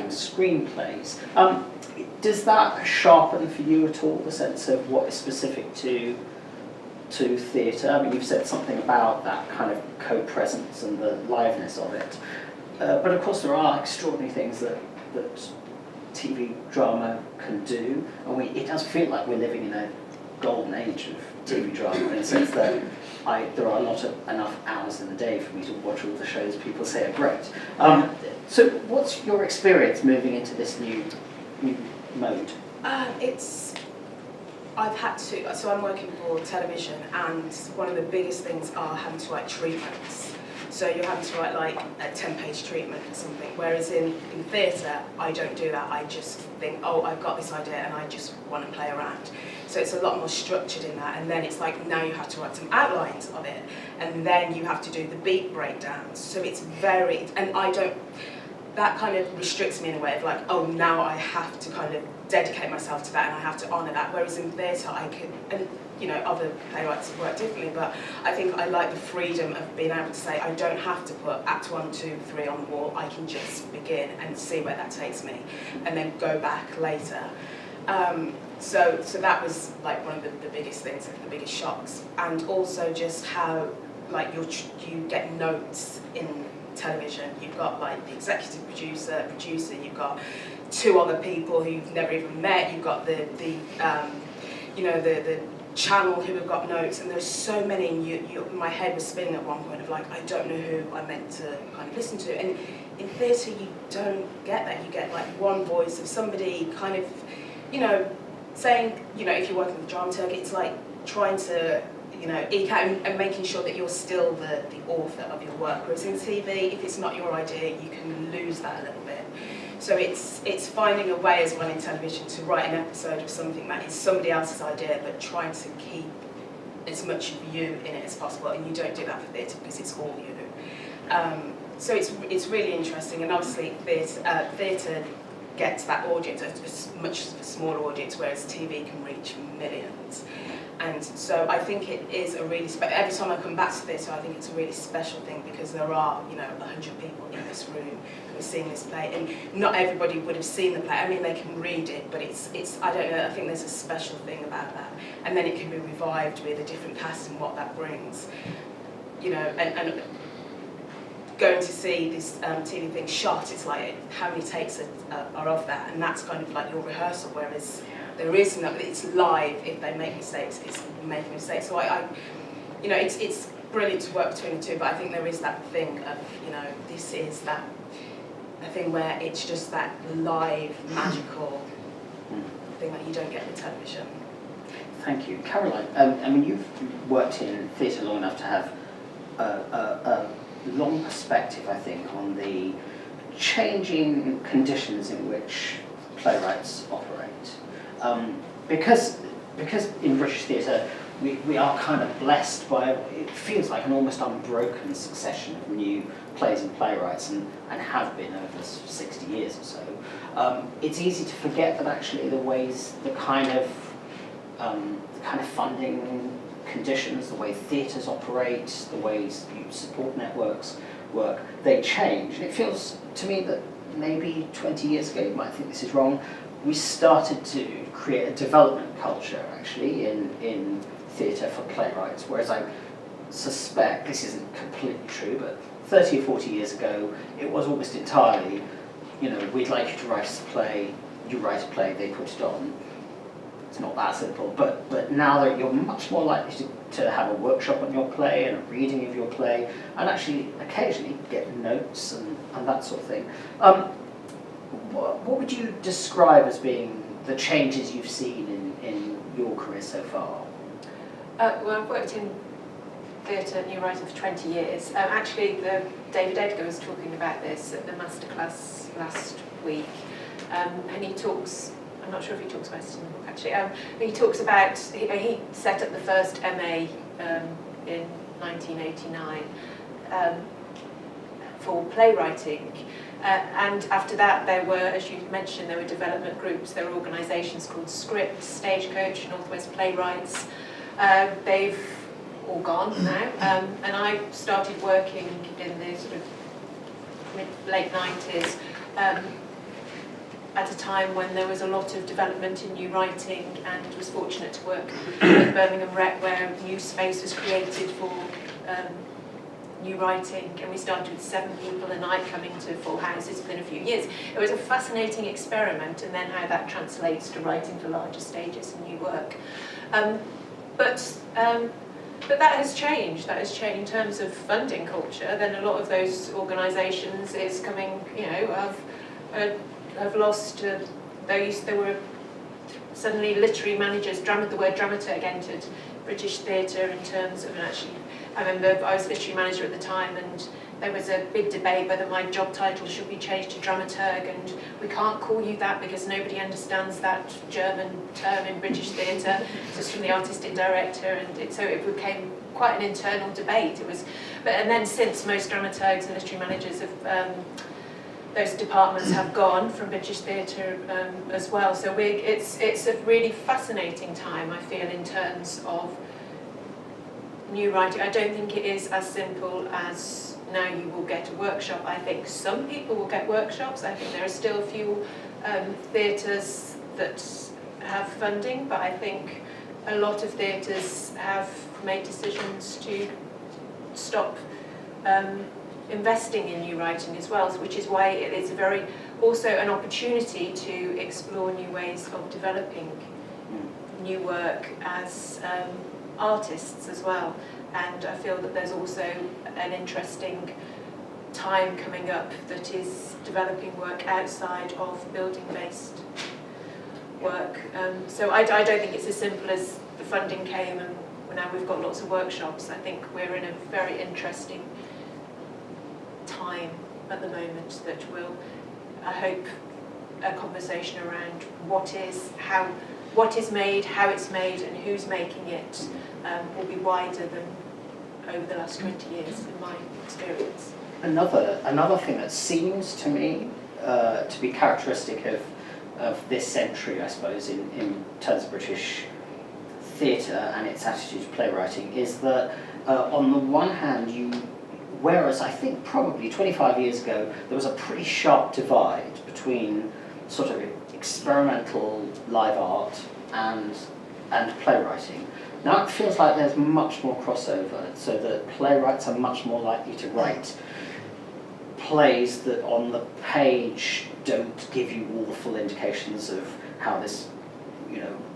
writing screenplays. Does that sharpen for you at all the sense of what is specific to theatre? I mean, you've said something about that kind of co-presence and the liveness of it. But of course there are extraordinary things that TV drama can do, and it does feel like we're living in a golden age of TV drama in the sense that there are enough hours in the day for me to watch all the shows people say are great. So what's your experience moving into this new mode? I've had to, so I'm working for television, and one of the biggest things are having to write treatments. So you're having to write like a 10-page treatment or something, whereas in theatre, I don't do that. I just think, oh, I've got this idea and I just want to play around. So it's a lot more structured in that, and then it's like now you have to write some outlines of it, and then you have to do the beat breakdowns. So it's very, and that kind of restricts me in a way of like, oh, now I have to kind of dedicate myself to that and I have to honour that, whereas in theatre I could, and you know, other playwrights work differently, but I think I like the freedom of being able to say, I don't have to put Act 1, 2, 3 on the wall, I can just begin and see where that takes me, and then go back later. So that was like one of the biggest things, the biggest shocks, and also just how like you get notes in television. You've got like the executive producer, you've got 2 other people who you've never even met, you've got the channel who have got notes, and there's so many, and my head was spinning at one point of like, I don't know who I'm meant to kind of listen to. And in theatre you don't get that. You get like one voice of somebody kind of, you know, saying, you know, if you're working with dramaturg, it's like trying to, you know, eke out and making sure that you're still the author of your work. Whereas in TV, if it's not your idea, you can lose that a little bit. So it's finding a way as well in television to write an episode of something that is somebody else's idea, but trying to keep as much of you in it as possible. And you don't do that for theatre because it's all you. So it's really interesting, and obviously theatre gets that audience, a much smaller audience, whereas TV can reach millions. And so I think it is a really every time I come back to theatre, I think it's a really special thing, because there are, you know, 100 people in this room who are seeing this play, and not everybody would have seen the play. I mean, they can read it, but it's I don't know, I think there's a special thing about that. And then it can be revived with a different cast and what that brings, you know, and going to see this TV thing shot, it's like how many takes are of that, and that's kind of like your rehearsal, whereas there is no, it's live. If they make mistakes, it's making mistakes. So you know, it's brilliant to work between the two, but I think there is that thing of, you know, this is that a thing where it's just that live, magical thing that you don't get with television. Thank you. Caroline, I mean, you've worked in theatre long enough to have a long perspective, I think, on the changing conditions in which playwrights operate. Because in British theatre we are kind of blessed by, it feels like an almost unbroken succession of new plays and playwrights, and have been over 60 years or so. It's easy to forget that actually the kind of funding conditions, the way theatres operate, the ways support networks work, they change. And it feels to me that maybe 20 years ago, you might think this is wrong, we started to create a development culture, actually, in theatre for playwrights, whereas I suspect, this isn't completely true, but 30 or 40 years ago, it was almost entirely, you know, we'd like you to write us a play, you write a play, they put it on. It's not that simple, but now that you're much more likely to have a workshop on your play and a reading of your play, and actually occasionally get notes and that sort of thing. What would you describe as being the changes you've seen in your career so far? Well, I've worked in theatre and new writing for 20 years. Actually, David Edgar was talking about this at the masterclass last week, and he talks, I'm not sure if he talks about it in the book actually, but he talks about, he set up the first MA in 1989 for playwriting. And after that, there were, as you mentioned, there were development groups, there were organisations called Script, Stagecoach, Northwest Playwrights. They've all gone now, and I started working in the sort of late 90s at a time when there was a lot of development in new writing, and was fortunate to work at Birmingham Rep, where new space was created for new writing, and we started with 7 people a night coming to full houses within a few years. It was a fascinating experiment, and then how that translates to writing for larger stages and new work. But that has changed. That has changed in terms of funding culture. Then a lot of those organisations is coming, have lost. There were suddenly literary managers. The word dramaturg entered British theatre in terms of, and actually, I remember I was literary manager at the time, and there was a big debate whether my job title should be changed to dramaturg, and we can't call you that because nobody understands that German term in British theatre, just from the artistic director, and so it became quite an internal debate. And then since most dramaturgs and literary managers have, those departments have gone from British theatre as well. So it's a really fascinating time, I feel, in terms of new writing. I don't think it is as simple as now you will get a workshop. I think some people will get workshops. I think there are still a few theatres that have funding, but I think a lot of theatres have made decisions to stop investing in new writing as well, which is why it is also an opportunity to explore new ways of developing new work as artists as well. And I feel that there's also an interesting time coming up that is developing work outside of building-based work. So I don't think it's as simple as the funding came and now we've got lots of workshops. I think we're in a very interesting time at the moment that will, I hope, a conversation around what is made, how it's made, and who's making it will be wider than over the last 20 years, in my experience. Another thing that seems to me to be characteristic of this century, I suppose, in terms of British theatre and its attitude to playwriting, is that on the one hand, whereas I think probably 25 years ago there was a pretty sharp divide between sort of experimental live art and playwriting. Now it feels like there's much more crossover, so that playwrights are much more likely to write plays that on the page don't give you all the full indications of how this,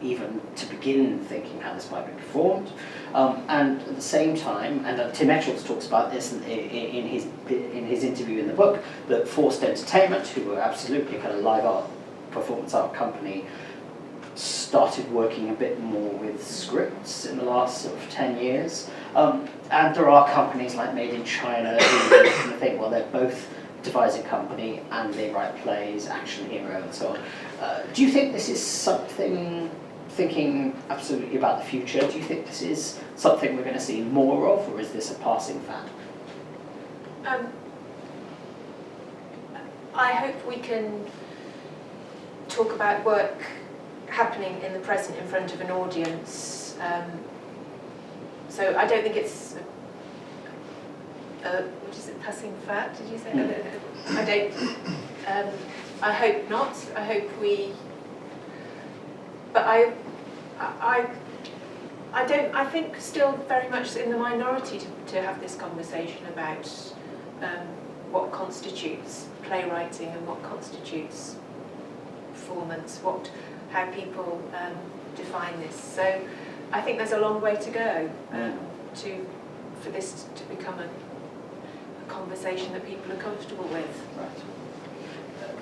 even to begin thinking how this might be performed. And at the same time, and Tim Etchells talks about this in his interview in the book, that Forced Entertainment, who were absolutely kind of live art, performance art company, started working a bit more with scripts in the last sort of 10 years. And there are companies like Made in China who think, well, they're both devising company and they write plays, action hero and so on. Do you think this is something, thinking absolutely about the future, do you think this is something we're going to see more of, or is this a passing fad? I hope we can talk about work happening in the present in front of an audience. So I don't think it's what is it, passing fad, did you say? I don't. I hope not. I hope we. But I don't. I think still very much in the minority to have this conversation about what constitutes playwriting and what constitutes performance. How people define this. So I think there's a long way to go for this to become a conversation that people are comfortable with. Right.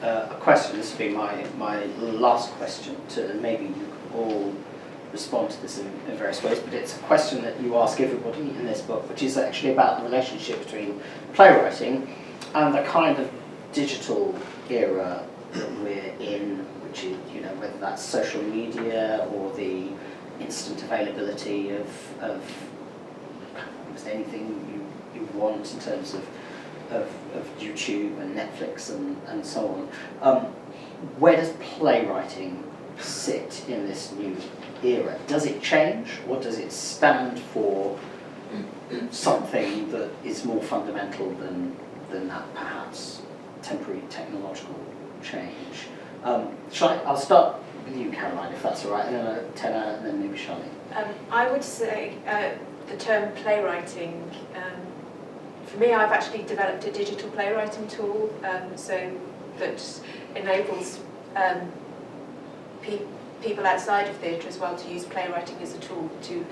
A question, this will be my last question, to maybe you could all respond to this in various ways, but it's a question that you ask everybody in this book, which is actually about the relationship between playwriting and the kind of digital era that we're in, which is, whether that's social media or the instant availability of almost anything you want in terms of YouTube and Netflix and so on. Where does playwriting sit in this new era? Does it change, or does it stand for something that is more fundamental than that, perhaps temporary technological change? I'll start with you, Caroline, if that's all right, and then Tena, and then maybe Charlene. I would say the term playwriting, for me, I've actually developed a digital playwriting tool, so that enables people outside of theatre as well to use playwriting as a tool to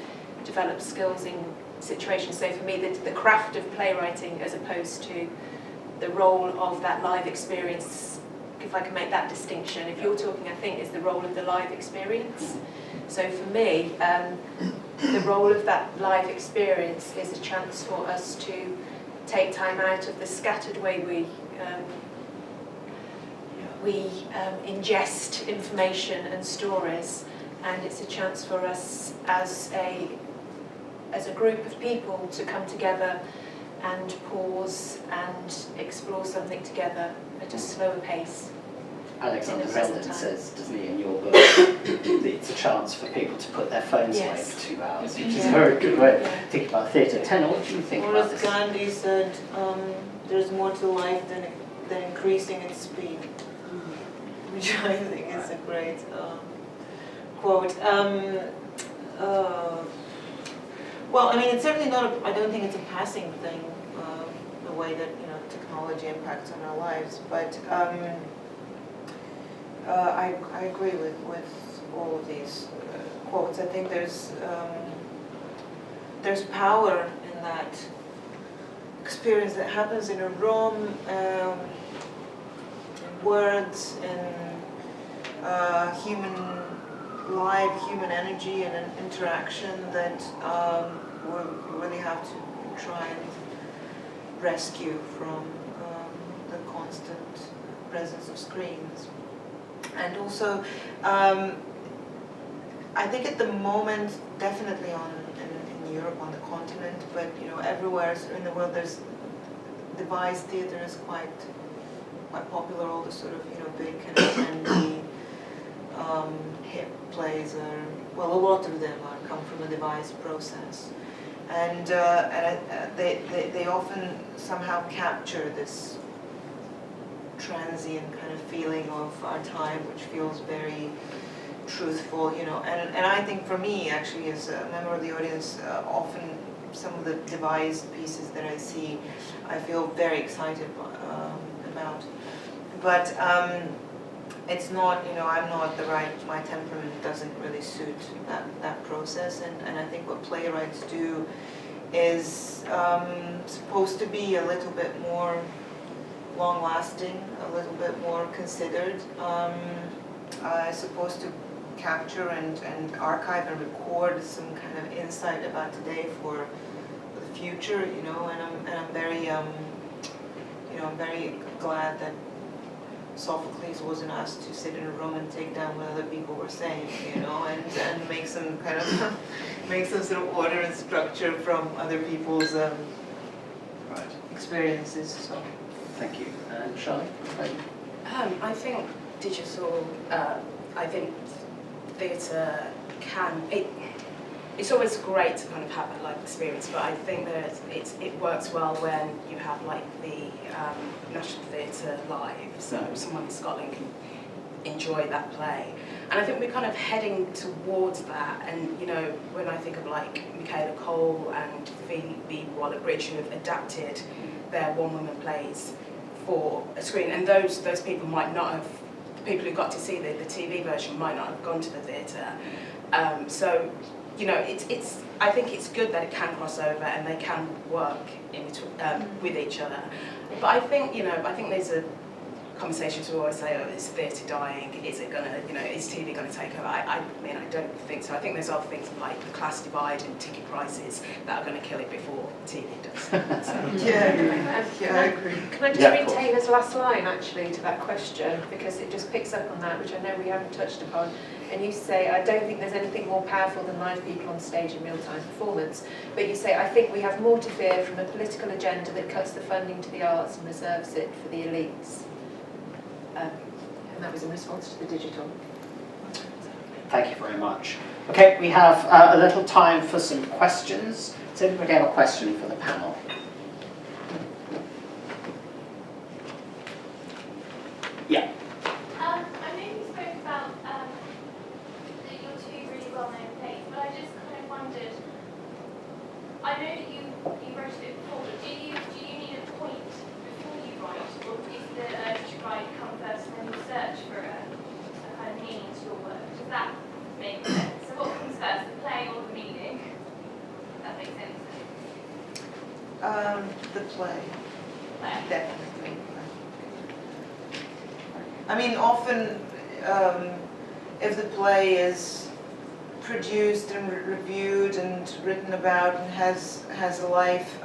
develop skills in situations. So for me, the craft of playwriting as opposed to the role of that live experience, if I can make that distinction, if you're talking, I think, is the role of the live experience. So for me, the role of that live experience is a chance for us to take time out of the scattered way we ingest information and stories, and it's a chance for us as a group of people to come together and pause and explore something together at a slower pace. Alexander Belden says, doesn't he, in your book, that it's a chance for people to put their phones away for 2 hours, which is a very good way of thinking about theatre. Tena, what do you think about this? As Gandhi said, there's more to life than increasing its speed, which I think is a great quote. Well, I mean, it's certainly not. I don't think it's a passing thing, the way that technology impacts on our lives. But I agree with all of these quotes. I think there's power in that experience that happens in a room, in words, in human energy and an interaction that we really have to try and rescue from the constant presence of screens. And also, I think at the moment, definitely in Europe, on the continent, but everywhere in the world, there's devised theatre is quite popular. All the sort of big kind of trendy hip plays are, well, a lot of them come from a devised process, and they often somehow capture this transient kind of feeling of our time, which feels very truthful, and I think for me, actually, as a member of the audience, often some of the devised pieces that I see, I feel very excited about. But it's not, I'm not my temperament doesn't really suit that process, and I think what playwrights do is supposed to be a little bit more long-lasting, a little bit more considered. Supposed to capture and archive and record some kind of insight about today for the future, and I'm very, I'm very glad that Sophocles wasn't asked to sit in a room and take down what other people were saying, and make some kind of make some sort of order and structure from other people's experiences. So. Thank you. And Charlene? I think digital, I think theatre it's always great to kind of have that live experience, but I think that it works well when you have like the National Theatre live, so someone in Scotland can enjoy that play. And I think we're kind of heading towards that, and when I think of like Michaela Cole and Phoebe Waller-Bridge, who have adapted their one-woman plays for a screen, and those people might not have, people who got to see the TV version might not have gone to the theatre. So, I think it's good that it can cross over and they can work with each other. But I think, I think there's a conversation to always say, oh, is theatre dying? Is it gonna, is TV gonna take over? I mean, I don't think so. I think there's other things like the class divide and ticket prices that are gonna kill it before TV does. So. I agree. Can I just read Taylor's last line, actually, to that question, because it just picks up on that, which I know we haven't touched upon. And you say, I don't think there's anything more powerful than live people on stage in real-time performance. But you say, I think we have more to fear from a political agenda that cuts the funding to the arts and reserves it for the elites. And that was in response to the digital. Thank you very much. Okay, we have a little time for some questions. Does anybody have a question for the panel? Yeah. I'm play, definitely. I mean, often if the play is produced and reviewed and written about and has a life,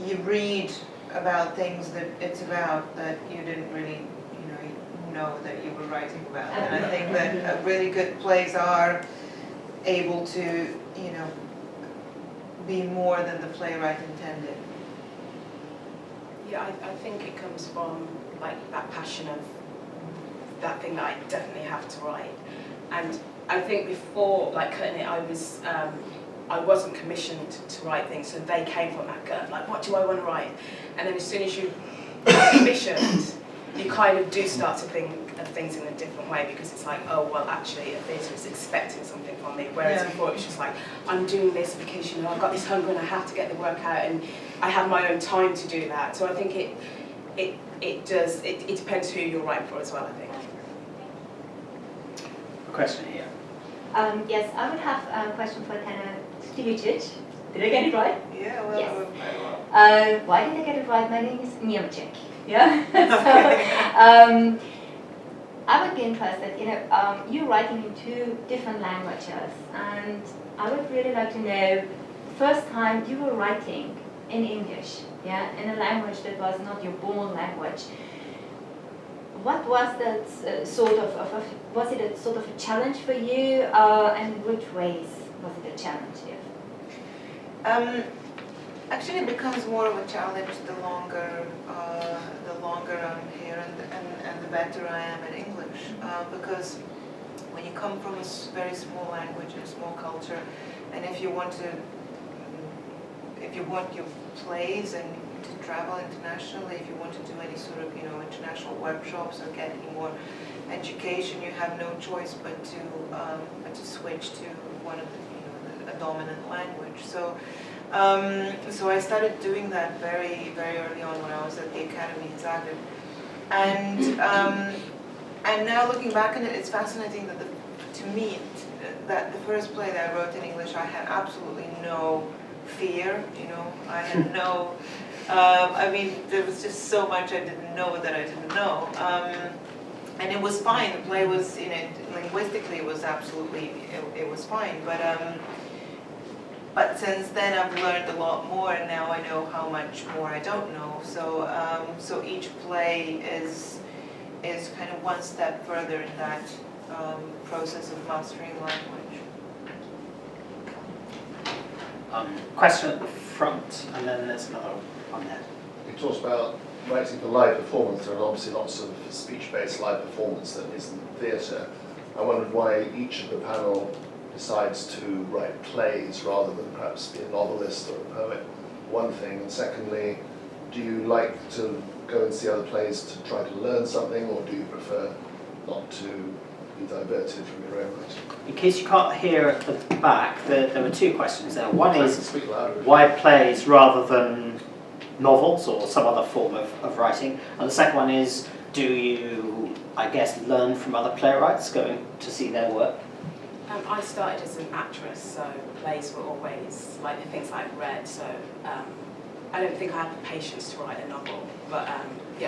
you read about things that it's about that you didn't really know that you were writing about. And I think that really good plays are able to, be more than the playwright intended. Yeah, I think it comes from like that passion of that thing that I definitely have to write. And I think before like cutting it, I wasn't commissioned to write things, so they came from that gut, like what do I want to write? And then as soon as you are commissioned, you kind of do start to think of things in a different way, because it's like, oh well, actually a theatre is expecting something from me, whereas before it was just like, I'm doing this because I've got this hunger and I have to get the work out, and I have my own time to do that. So I think it depends who you're writing for as well, I think. A question here. Yes, I would have a question for TENA STIVICIC. Did I get it right? Yeah, well, Yes. very well. Why did I get it right? My name is Niemczyk. Yeah. So I would be interested. You're writing in 2 different languages, and I would really like to know the first time you were writing in English, in a language that was not your born language. What was that was it a sort of a challenge for you, and in which ways was it a challenge? Actually, it becomes more of a challenge the longer I'm here, and the better I am in English. Because when you come from a very small language and a small culture, and if you want your plays and to travel internationally, if you want to do any sort of international workshops or get any more education, you have no choice but to switch to one of a dominant language. So I started doing that very, very early on when I was at the academy in Zagreb, and now looking back on it, it's fascinating that to me that the first play that I wrote in English, I had absolutely no fear. I had no. I mean, there was just so much I didn't know that I didn't know, and it was fine. The play was, linguistically, it was absolutely, it was fine, But since then, I've learned a lot more, and now I know how much more I don't know. So each play is kind of one step further in that process of mastering language. Question at the front, and then there's another one there. You talked about writing for live performance. There are obviously lots of speech-based live performance that isn't theatre. I wondered why each of the panel decides to write plays rather than perhaps be a novelist or a poet, one thing. And secondly, do you like to go and see other plays to try to learn something, or do you prefer not to be diverted from your own writing? In case you can't hear at the back, there were 2 questions there. One is, Speak louder. why plays rather than novels or some other form of writing? And the second one is, do you, I guess, learn from other playwrights going to see their work? I started as an actress, so plays were always like the things I've read, so I don't think I had the patience to write a novel, but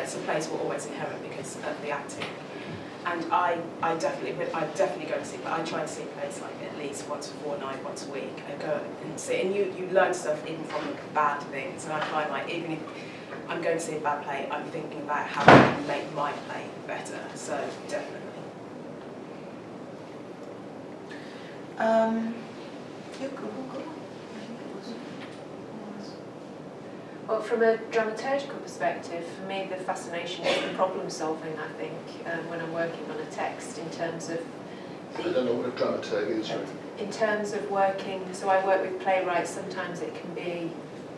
so plays were always inherent because of the acting. And I definitely go to see, but I try to see plays like at least once a fortnight, once a week. I go and see, and you learn stuff even from the bad things, and I find like even if I'm going to see a bad play, I'm thinking about how I can make my play better, so definitely. You go. Well, from a dramaturgical perspective, for me the fascination is the problem solving, I think, when I'm working on a text in terms of I don't know what a dramaturg is, right? in terms of working, so I work with playwrights, sometimes it can be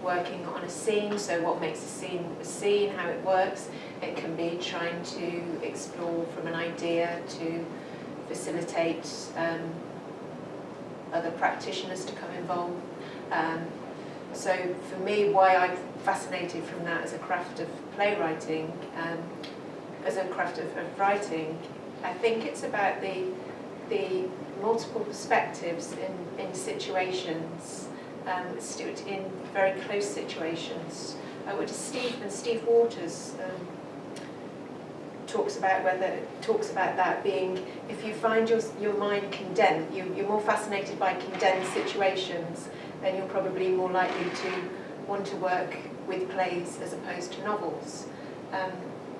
working on a scene, so what makes a scene, how it works. It can be trying to explore from an idea to facilitate other practitioners to come involved. So for me, why I'm fascinated from that as a craft of playwriting, as a craft of writing, I think it's about the multiple perspectives in situations in very close situations. Steve Waters talks about that being, if you find your mind condensed, you're more fascinated by condensed situations, then you're probably more likely to want to work with plays as opposed to novels.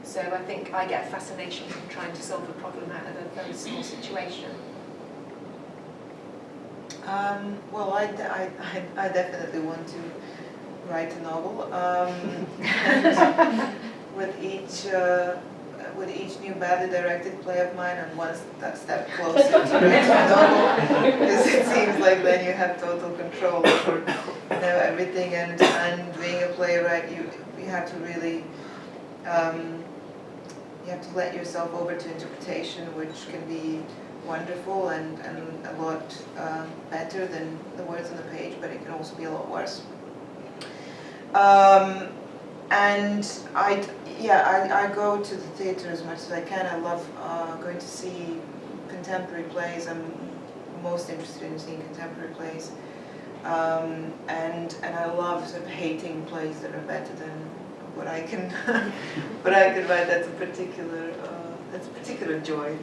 So I think I get fascination from trying to solve a problem out of a very small situation. Well, I definitely want to write a novel. And with each new badly directed play of mine, I'm one step closer to writing a novel, because it seems like then you have total control over everything. And being a playwright, you have to really you have to let yourself over to interpretation, which can be wonderful and a lot better than the words on the page, but it can also be a lot worse. And I go to the theatre as much as I can. I love going to see contemporary plays. I'm most interested in seeing contemporary plays, and I love sort of hating plays that are better than what I can write. That's a particular joy.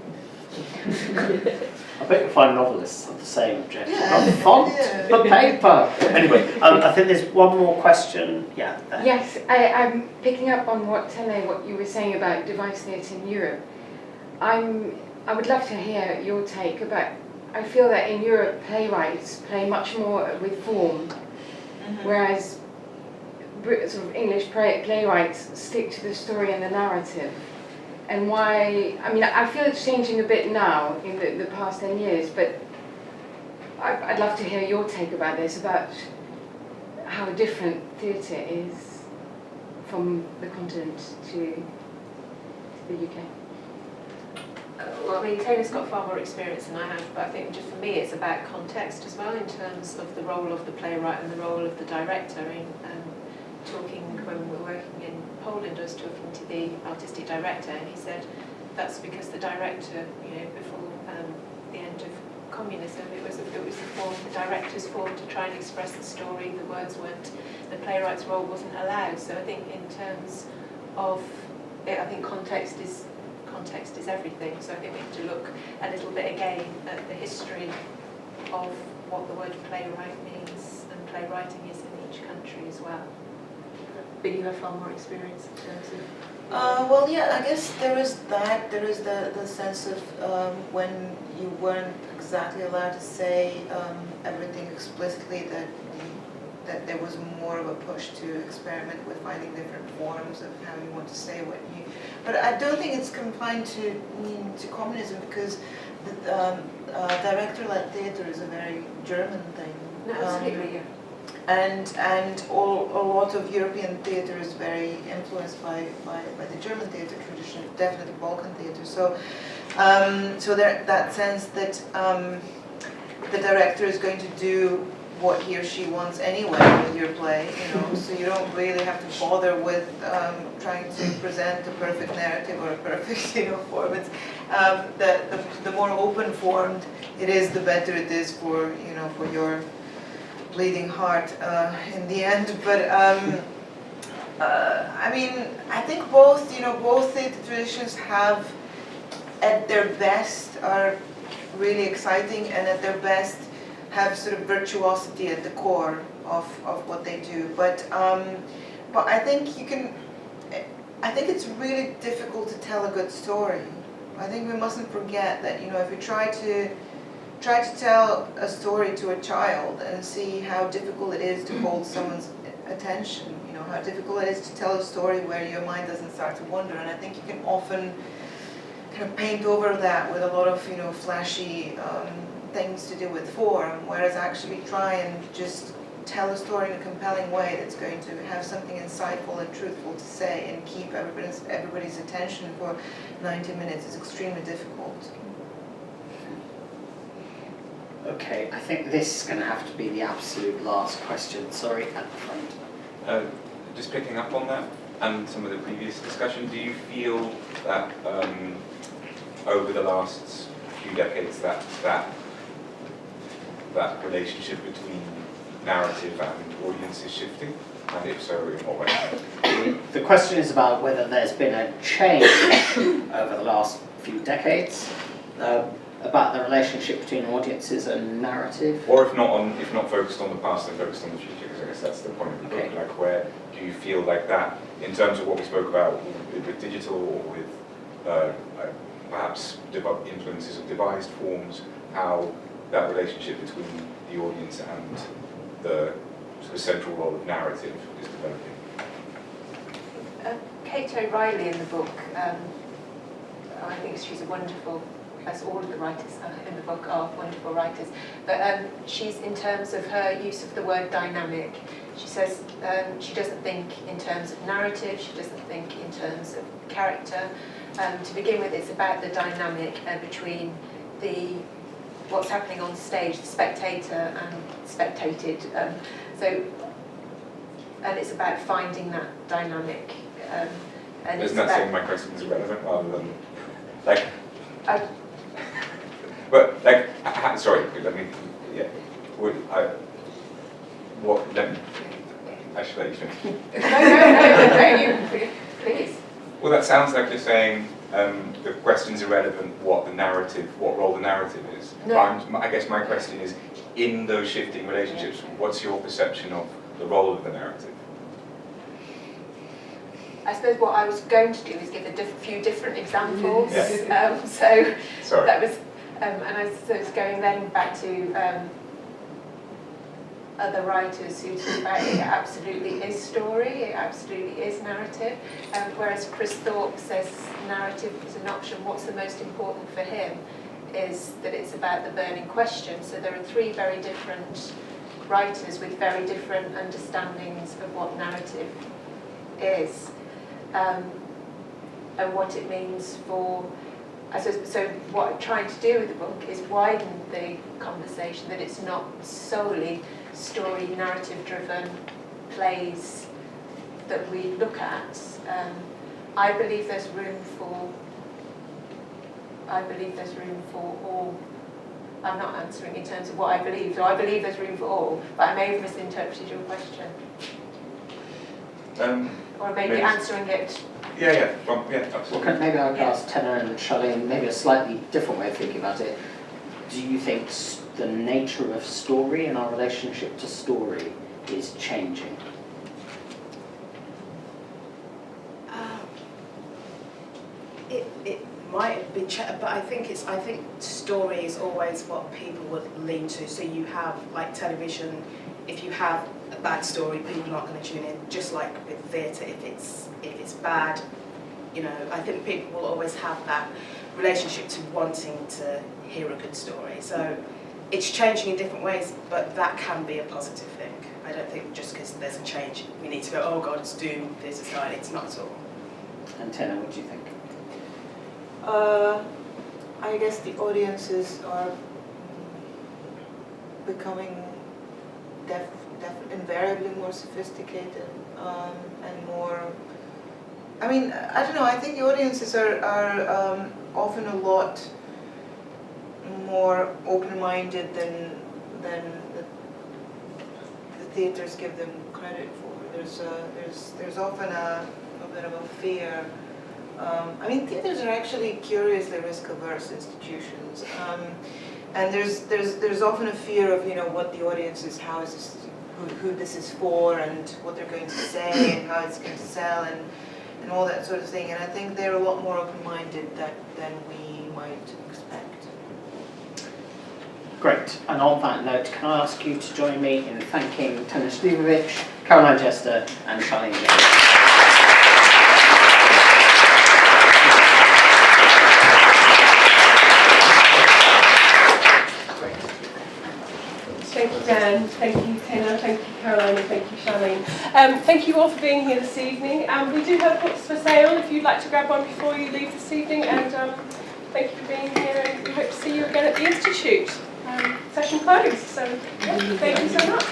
I bet you'll find novelists have the same objective. Yeah. Not font, but paper. Anyway, I think there's one more question. Yeah. There. Yes, I'm picking up on what you were saying about device theatre in Europe. I would love to hear your take about. I feel that in Europe, playwrights play much more with form, whereas sort of English playwrights stick to the story and the narrative. And why, I mean, I feel it's changing a bit now in the past 10 years, but I'd love to hear your take about this, about how different theatre is from the continent to the UK. Well, I mean, Taylor's got far more experience than I have, but I think just for me it's about context as well in terms of the role of the playwright and the role of the director. Talking when we were working in Poland, I was talking to the artistic director, and he said that's because the director, before the end of communism, it was the form, the director's form to try and express the story. The words weren't, the playwright's role wasn't allowed. So I think in terms of, I think context is everything. So I think we have to look a little bit again at the history of what the word playwright means and playwriting is in each country as well. But you have far more experience in terms of... Well, yeah, I guess there is that. There is the sense of when you weren't exactly allowed to say everything explicitly, that there was more of a push to experiment with finding different forms of how you want to say what you... But I don't think it's confined to communism, because the director-led theatre is a very German thing. No, absolutely, yeah. And a lot of European theatre is very influenced by the German theatre tradition, definitely Balkan theatre. So there that sense that the director is going to do what he or she wants anyway with your play, so you don't really have to bother with trying to present a perfect narrative or a perfect form. It's the more open formed it is, the better it is for your bleeding heart in the end. But I mean, I think both theatre traditions have, at their best, are really exciting, and at their best have sort of virtuosity at the core of what they do. But I think it's really difficult to tell a good story. I think we mustn't forget that if we try to tell a story to a child and see how difficult it is to hold someone's attention, how difficult it is to tell a story where your mind doesn't start to wander. And I think you can often kind of paint over that with a lot of flashy things to do with form, whereas actually try and just tell a story in a compelling way that's going to have something insightful and truthful to say and keep everybody's attention for 90 minutes is extremely difficult. Okay, I think this is going to have to be the absolute last question. Sorry, at the front. Just picking up on that and some of the previous discussion, do you feel that over the last few decades that relationship between narrative and audiences shifting? And if so, in what way? The question is about whether there's been a change over the last few decades about the relationship between audiences and narrative. Or if not focused on the past, then focused on the future, because I guess that's the point of the book. Okay. Like, where do you feel like that, in terms of what we spoke about with digital or with perhaps influences of devised forms, how that relationship between the audience and the sort of central role of narrative is developing? Kate O'Reilly in the book, I think she's a wonderful, as all of the writers in the book are wonderful writers, but she's, in terms of her use of the word dynamic, she says she doesn't think in terms of narrative, she doesn't think in terms of character. To begin with, it's about the dynamic between what's happening on stage, the spectator and spectated. And it's about finding that dynamic. And Isn't that saying my question is irrelevant rather than, like, I, but like, sorry, let me, yeah, let me, I should let you finish. no, please. Well, that sounds like you're saying the question's irrelevant what role the narrative is. No. I guess my question is, in those shifting relationships, what's your perception of the role of the narrative? I suppose what I was going to do is give a few different examples. Yeah. So that was, and I suppose going then back to other writers who talk about it absolutely is story, it absolutely is narrative, whereas Chris Thorpe says narrative is an option. What's the most important for him is that it's about the burning question. So there are three very different writers with very different understandings of what narrative is. And what it means for, I suppose, so what I'm trying to do with the book is widen the conversation, that it's not solely story, narrative-driven plays that we look at. I believe there's room for all. I'm not answering in terms of what I believe, so I believe there's room for all, but I may have misinterpreted your question. Or maybe answering it. Yeah, absolutely. Well, maybe I could ask TENA and CHARLENE maybe a slightly different way of thinking about it. Do you think the nature of story and our relationship to story is changing? It might be, but I think story is always what people would lean to. So you have, like, television. If you have a bad story, people aren't going to tune in. Just like with theatre, if it's bad, you know, I think people will always have that relationship to wanting to hear a good story. So it's changing in different ways, but that can be a positive thing. I don't think just because there's a change, we need to go, oh God, it's doomed, there's a died. It's not at all. And TENA, what do you think? I guess the audiences are becoming invariably more sophisticated and more. I mean, I don't know. I think the audiences are often a lot more open-minded than the theatres give them credit for. There's often a bit of a fear. I mean, theatres are actually curiously risk-averse institutions, and there's often a fear of, you know, what the audience is, how is this, who this is for, and what they're going to say, and how it's going to sell, and all that sort of thing. And I think they're a lot more open-minded than we might expect. Great. And on that note, can I ask you to join me in thanking TENA Stivicic, CAROLINE JESTER, and CHARLENE JAMES. Thank you, Dan. Thank you, TENA. Thank you, CAROLINE. And thank you, CHARLENE. Thank you all for being here this evening. We do have books for sale if you'd like to grab one before you leave this evening. And thank you for being here. And we hope to see you again at the Institute. Session closed. So, yeah, thank you so much.